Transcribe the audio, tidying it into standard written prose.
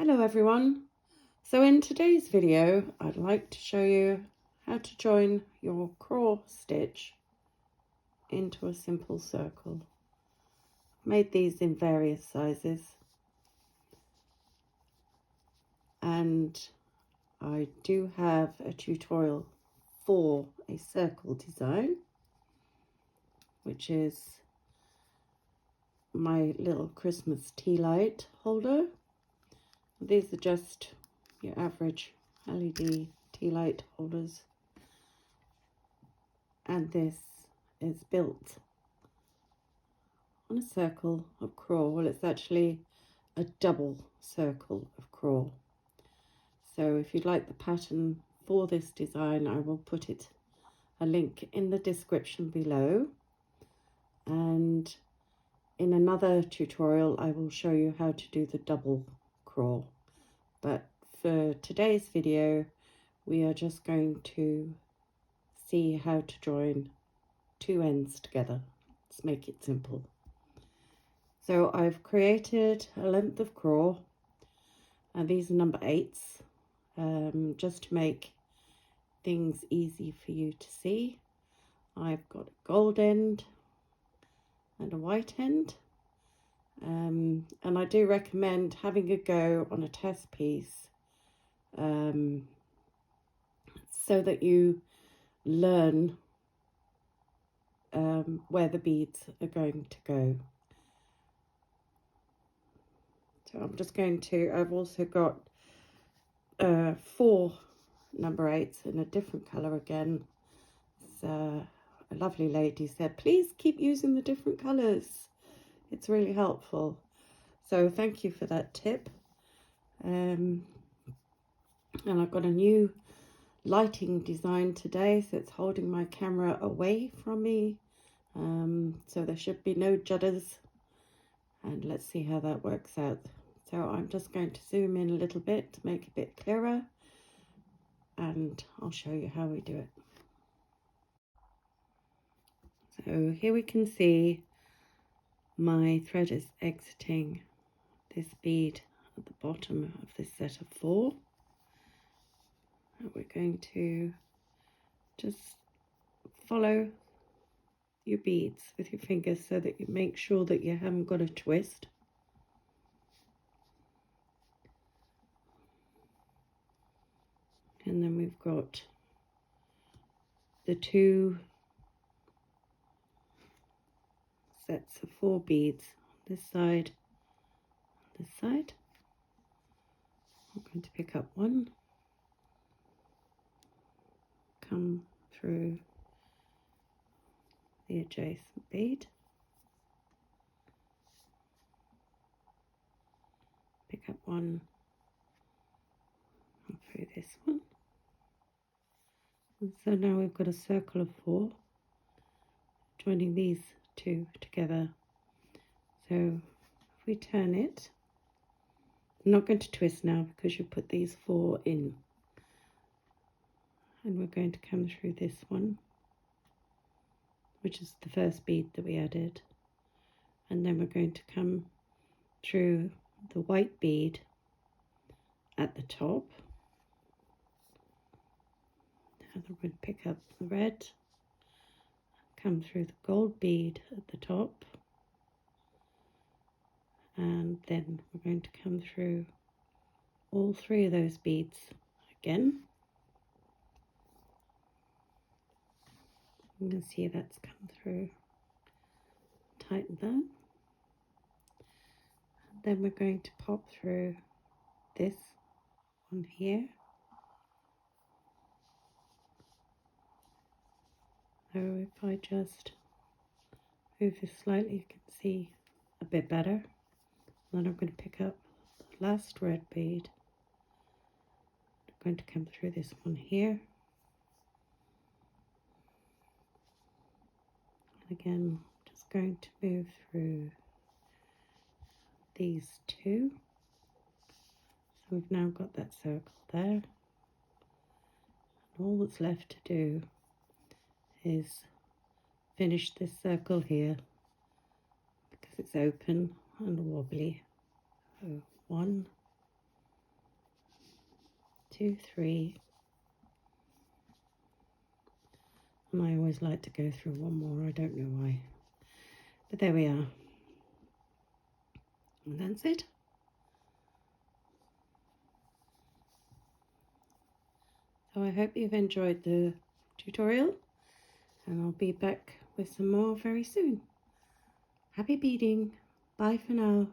Hello everyone. So in today's video I'd like to show you how to join your craw stitch into a simple circle. I've made these in various sizes and I do have a tutorial for a circle design, which is my little Christmas tea light holder. These are just your average LED tea light holders, and this is built on a circle of craw. Well, it's actually a double circle of craw. So if you'd like the pattern for this design, I will put a link in the description below, and in another tutorial I will show you how to do the double craw. But for today's video we are just going to see how to join two ends together. Let's make it simple. So I've created a length of craw, and these are number 8s, just to make things easy for you to see. I've got a gold end and a white end, and I do recommend having a go on a test piece so that you learn where the beads are going to go. So I'm just going to, I've also got 4 number 8s in a different colour again. So a lovely lady said, please keep using the different colours. It's really helpful. So thank you for that tip. And I've got a new lighting design today, so it's holding my camera away from me. So there should be no judders. And let's see how that works out. So I'm just going to zoom in a little bit to make it a bit clearer, and I'll show you how we do it. So here we can see my thread is exiting this bead at the bottom of this set of 4. And we're going to just follow your beads with your fingers so that you make sure that you haven't got a twist. And then we've got the 2 sets of 4 beads, this side, this side. I'm going to pick up one, come through the adjacent bead, pick up one, and through this one. And so now we've got a circle of 4 joining these 2 together. So if we turn it, I'm not going to twist now because you put these 4 in, and we're going to come through this one, which is the first bead that we added, and then we're going to come through the white bead at the top. Now we're going to pick up the red, come through the gold bead at the top, and then we're going to come through all 3 of those beads again. You can see that's come through. Tighten that. Then we're going to pop through this one here. So if I just move this slightly, you can see a bit better. Then I'm going to pick up the last red bead. I'm going to come through this one here. Again, just going to move through these 2. So we've now got that circle there. And all that's left to do is finish this circle here because it's open and wobbly. So 1, 2, 3. And I always like to go through one more, I don't know why. But there we are. And that's it. So I hope you've enjoyed the tutorial, and I'll be back with some more very soon. Happy beading. Bye for now.